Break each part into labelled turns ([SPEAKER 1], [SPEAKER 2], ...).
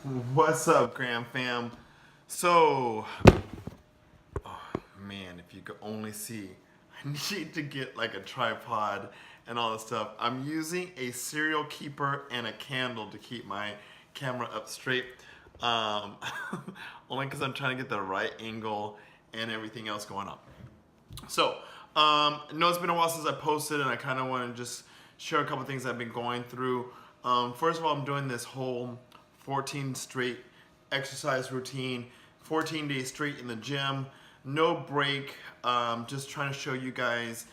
[SPEAKER 1] What's up, Graham fam? So, oh, man, if you could only see, I need to get like a tripod and all this stuff. I'm using a serial keeper and a candle to keep my camera up straight. Um, Only because I'm trying to get the right angle and everything else going on. So, I know it's been a while since I posted, and I kind of want to just share a couple things I've been going through. First of all, I'm doing this whole 14 straight exercise routine, 14 days straight in the gym, no break, just trying to show you guys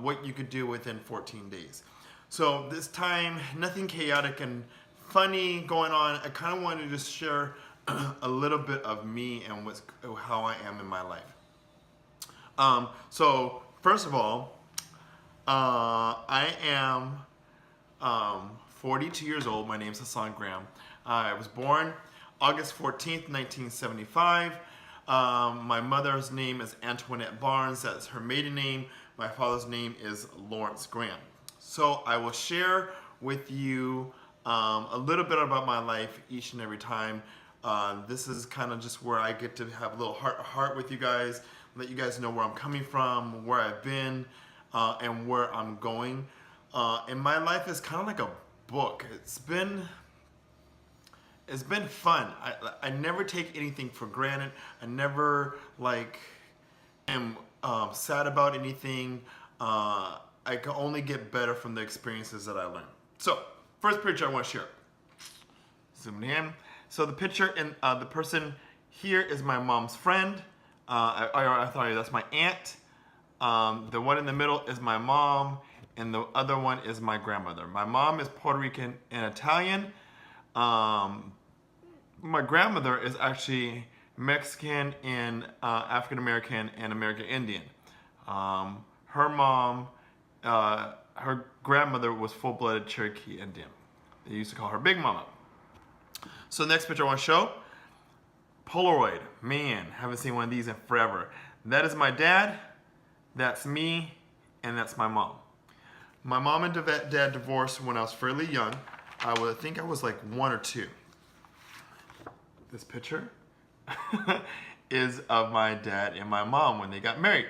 [SPEAKER 1] what you could do within 14 days. So this time, nothing chaotic and funny going on. I kind of wanted to just share a little bit of me and how I am in my life. So first of all, I am 42 years old. My name is Hassan Graham. I was born August 14th, 1975. My mother's name is Antoinette Barnes. That's her maiden name. My father's name is Lawrence Graham. So I will share with you a little bit about my life each and every time. This is kind of just where I get to have a little heart to heart with you guys, let you guys know where I'm coming from, where I've been, and where I'm going. And my life is kind of like a book. It's been fun. I never take anything for granted. I never am sad about anything. I can only get better from the experiences that I learn. So first picture I want to share. Zooming in. So the picture and the person here is my mom's friend. I thought that's my aunt. The one in the middle is my mom, and the other one is my grandmother. My mom is Puerto Rican and Italian. My grandmother is actually Mexican and African American and American Indian. Her mom, her grandmother was full-blooded Cherokee Indian. They used to call her Big Mama. So the next picture I want to show, Polaroid. Man, haven't seen one of these in forever. That is my dad, that's me, and that's my mom. My mom and dad divorced when I was fairly young. I think I was like 1 or 2. This picture is of my dad and my mom when they got married.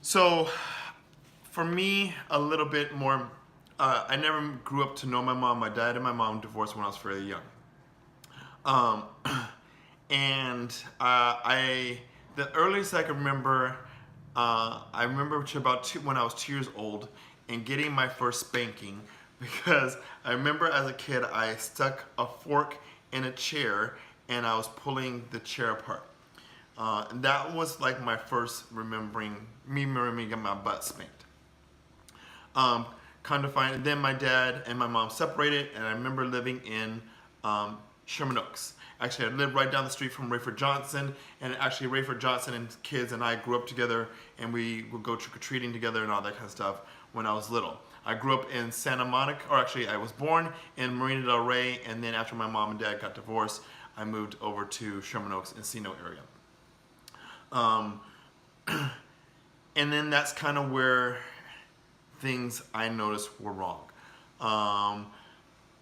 [SPEAKER 1] So for me, a little bit more, I never grew up to know my mom. My dad and my mom divorced when I was fairly young. The earliest I can remember, I remember when I was 2 years old and getting my first spanking, because I remember as a kid I stuck a fork in a chair and I was pulling the chair apart. And that was like my first remembering getting my butt spanked. Kind of find, then my dad and my mom separated, and I remember living in Sherman Oaks. Actually, I lived right down the street from Rayford Johnson, and actually Rayford Johnson and kids and I grew up together, and we would go trick-or-treating together and all that kind of stuff when I was little. I grew up in Santa Monica, or actually I was born in Marina del Rey, and then after my mom and dad got divorced, I moved over to Sherman Oaks, Encino area. And then that's kind of where things I noticed were wrong.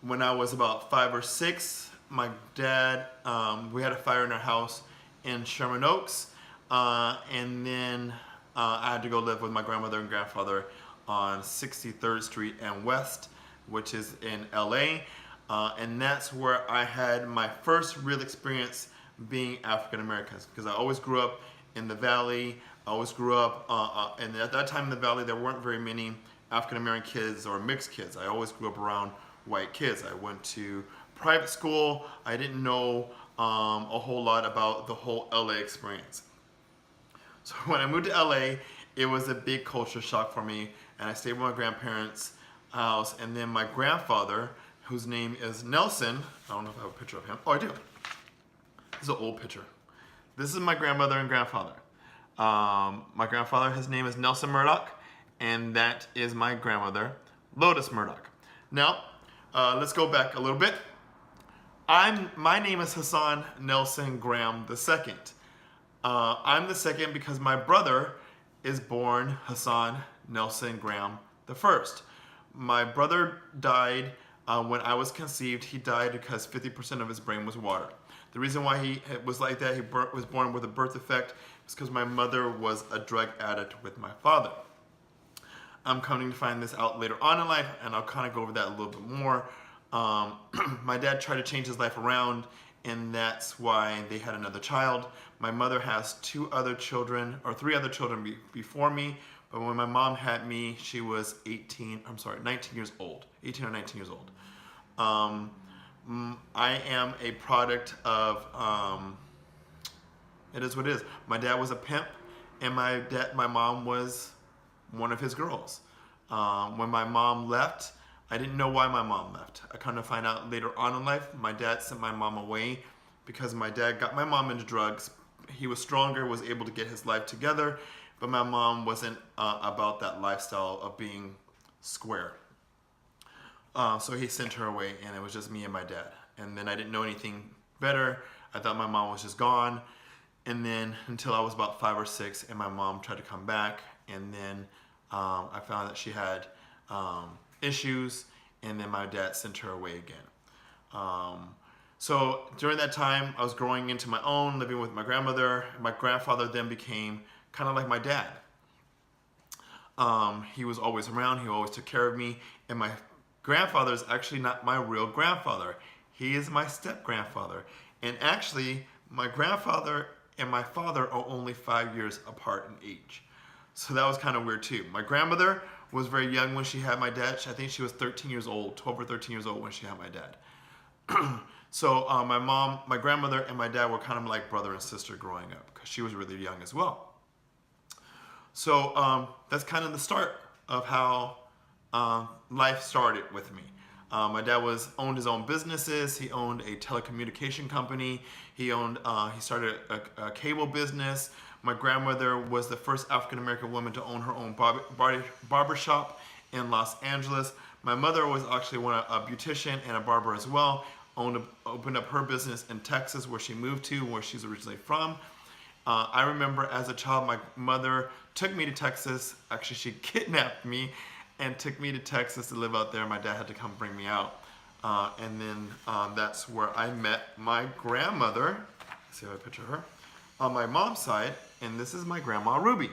[SPEAKER 1] When I was about 5 or 6, my dad, we had a fire in our house in Sherman Oaks, and then I had to go live with my grandmother and grandfather on 63rd Street and West, which is in LA, and that's where I had my first real experience being African American, because I always grew up in the Valley. I always grew up, and at that time in the Valley there weren't very many African American kids or mixed kids. I always grew up around white kids. I went to private school. I didn't know a whole lot about the whole LA experience. So when I moved to LA, it was a big culture shock for me, and I stayed with my grandparents' house, and then my grandfather, whose name is Nelson, I don't know if I have a picture of him. Oh, I do. This is an old picture. This is my grandmother and grandfather. My grandfather, his name is Nelson Murdoch, and that is my grandmother, Lotus Murdoch. Now, let's go back a little bit. My name is Hassan Nelson Graham II. I'm the second because my brother is born Hassan Nelson Graham I. My brother died When I was conceived, he died because 50% of his brain was water. The reason why he was like that, he was born with a birth defect, is because my mother was a drug addict with my father. I'm coming to find this out later on in life, and I'll kind of go over that a little bit more. My dad tried to change his life around, and that's why they had another child. My mother has 3 other children before me, but when my mom had me, she was 19 years old, 18 or 19 years old. I am a product of, it is what it is. My dad was a pimp, and my mom was one of his girls. When my mom left, I didn't know why my mom left. I kind of find out later on in life. My dad sent my mom away because my dad got my mom into drugs. He was stronger, was able to get his life together, but my mom wasn't about that lifestyle of being square. So he sent her away, and it was just me and my dad. And then I didn't know anything better. I thought my mom was just gone. And then until I was about 5 or 6, and my mom tried to come back, and then I found that she had issues, and then my dad sent her away again. So during that time, I was growing into my own, living with my grandmother. My grandfather then became kind of like my dad. He was always around. He always took care of me. And my grandfather is actually not my real grandfather. He is my step-grandfather. And actually, my grandfather and my father are only 5 years apart in age. So that was kind of weird too. My grandmother was very young when she had my dad. I think she was 13 years old, 12 or 13 years old when she had my dad. So my grandmother and my dad were kind of like brother and sister growing up because she was really young as well. So that's kind of the start of how life started with me. My dad owned his own businesses. He owned a telecommunication company. He started a cable business. My grandmother was the first African-American woman to own her own barbershop in Los Angeles. My mother was actually a beautician and a barber as well. Opened up her business in Texas, where she moved to, where she's originally from. I remember as a child, my mother took me to Texas. Actually, she kidnapped me and took me to Texas to live out there. My dad had to come bring me out. And then that's where I met my grandmother. Let's see if I picture her. On my mom's side, and this is my grandma, Ruby.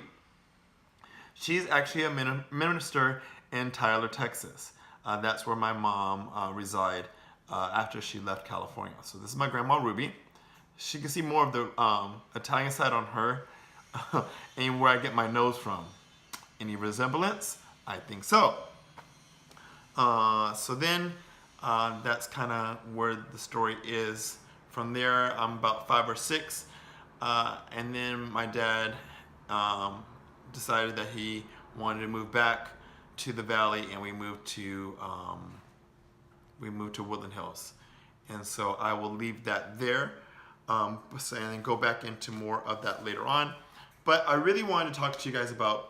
[SPEAKER 1] She's actually a minister in Tyler, Texas. That's where my mom resided after she left California. So this is my grandma, Ruby. She can see more of the Italian side on her and where I get my nose from. Any resemblance? I think so. So then that's kind of where the story is. From there, I'm about 5 or 6. And then my dad decided that he wanted to move back to the valley, and we moved to Woodland Hills. And so I will leave that there and then go back into more of that later on. But I really wanted to talk to you guys about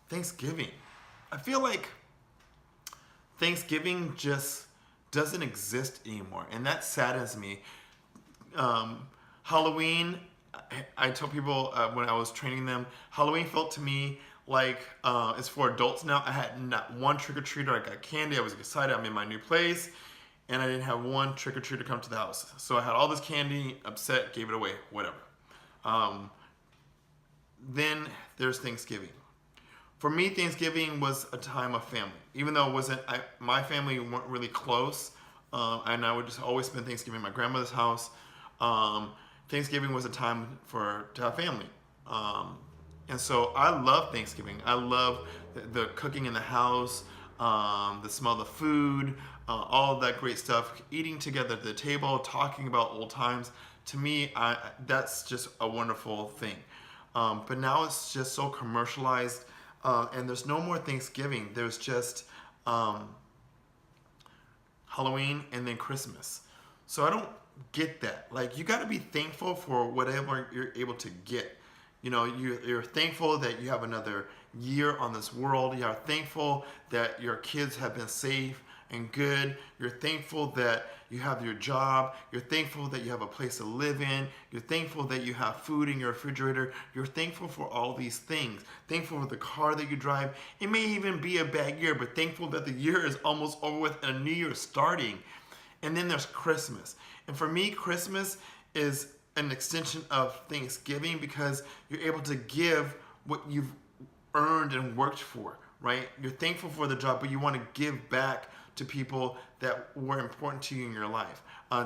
[SPEAKER 1] Thanksgiving. I feel like Thanksgiving just doesn't exist anymore, and that saddens me. Halloween, I tell people when I was training them, Halloween felt to me like it's for adults now. I had not one trick-or-treater. I got candy. I was excited. I'm in my new place, and I didn't have one trick-or-treater come to the house. So I had all this candy, upset, gave it away, whatever. Then there's Thanksgiving. For me, Thanksgiving was a time of family. Even though it wasn't, my family weren't really close, and I would just always spend Thanksgiving at my grandmother's house. Thanksgiving was a time to have family. And so I love Thanksgiving. I love the cooking in the house, the smell of the food, all of that great stuff, eating together at the table, talking about old times. To me, that's just a wonderful thing. But now it's just so commercialized, and there's no more Thanksgiving. There's just Halloween and then Christmas. So I don't get that. Like, you got to be thankful for whatever you're able to get. You know, you're thankful that you have another year on this world. You are thankful that your kids have been safe and good. You're thankful that you have your job. You're thankful that you have a place to live in. You're thankful that you have food in your refrigerator. You're thankful for all these things. Thankful for the car that you drive. It may even be a bad year, but thankful that the year is almost over with and a new year is starting. And then there's Christmas. And for me, Christmas is an extension of Thanksgiving because you're able to give what you've earned and worked for, right? You're thankful for the job, but you want to give back to people that were important to you in your life.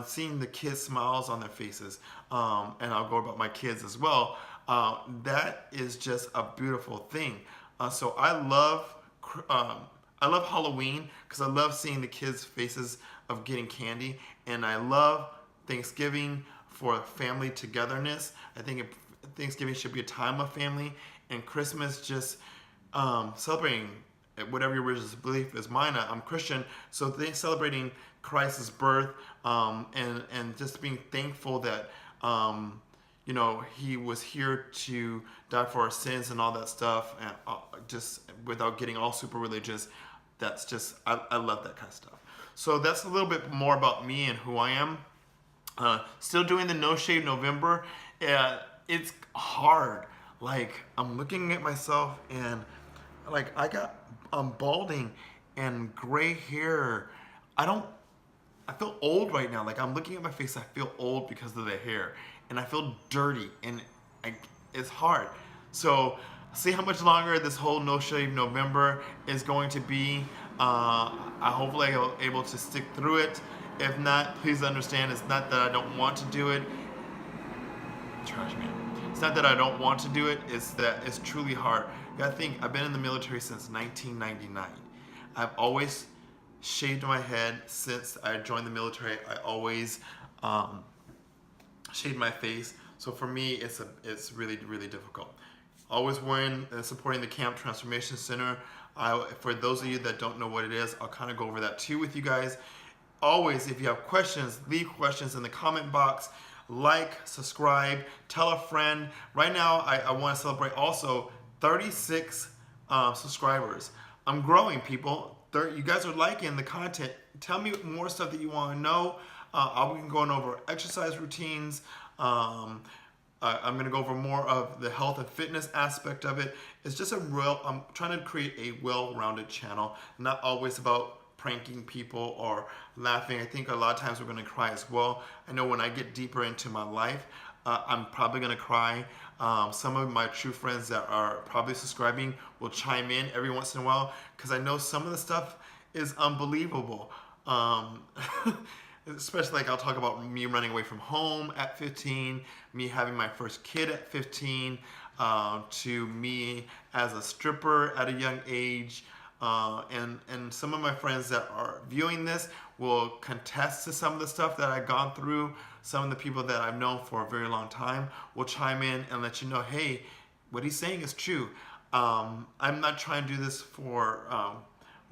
[SPEAKER 1] Seeing the kids' smiles on their faces, and I'll go about my kids as well, that is just a beautiful thing. So I love Halloween because I love seeing the kids' faces of getting candy, and I love Thanksgiving for family togetherness. I think Thanksgiving should be a time of family, and Christmas just celebrating whatever your religious belief is. Mine, I'm Christian, so celebrating Christ's birth, and just being thankful that he was here to die for our sins and all that stuff, and just without getting all super religious. That's just I love that kind of stuff. So that's a little bit more about me and who I am. Still doing the No Shave November. It's hard. Like, I'm looking at myself and like I'm balding and gray hair. I feel old right now. Like, I'm looking at my face, I feel old because of the hair, and I feel dirty, and it's hard. So see how much longer this whole No Shave November is going to be. Hopefully I'll be able to stick through it. If not, please understand, it's not that I don't want to do it. Trash man. It's not that I don't want to do it, it's that it's truly hard. You gotta think, I've been in the military since 1999. I've always shaved my head since I joined the military. I always shaved my face. So for me, it's really, really difficult. Always wearing and supporting the Camp Transformation Center. For those of you that don't know what it is, I'll kind of go over that too with you guys. Always, if you have questions, leave questions in the comment box. Like, subscribe, tell a friend. Right now, I want to celebrate also 36 subscribers. I'm growing, people. You guys are liking the content. Tell me more stuff that you want to know. I'll be going over exercise routines. I'm going to go over more of the health and fitness aspect of it. It's just I'm trying to create a well-rounded channel, not always about pranking people or laughing. I think a lot of times we're going to cry as well. I know when I get deeper into my life, I'm probably going to cry. Some of my true friends that are probably subscribing will chime in every once in a while because I know some of the stuff is unbelievable. Especially like I'll talk about me running away from home at 15, me having my first kid at 15, to me as a stripper at a young age. And some of my friends that are viewing this will contest to some of the stuff that I've gone through. Some of the people that I've known for a very long time will chime in and let you know, hey, what he's saying is true. I'm not trying to do this for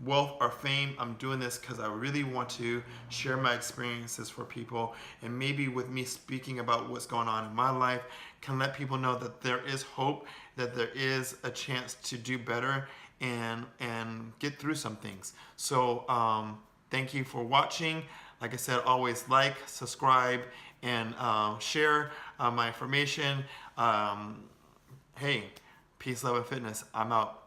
[SPEAKER 1] wealth or fame. I'm doing this because I really want to share my experiences for people, and maybe with me speaking about what's going on in my life can let people know that there is hope, that there is a chance to do better and get through some things. So thank you for watching. Like I said, always like, subscribe, and share my information. Hey, peace, love, and fitness. I'm out.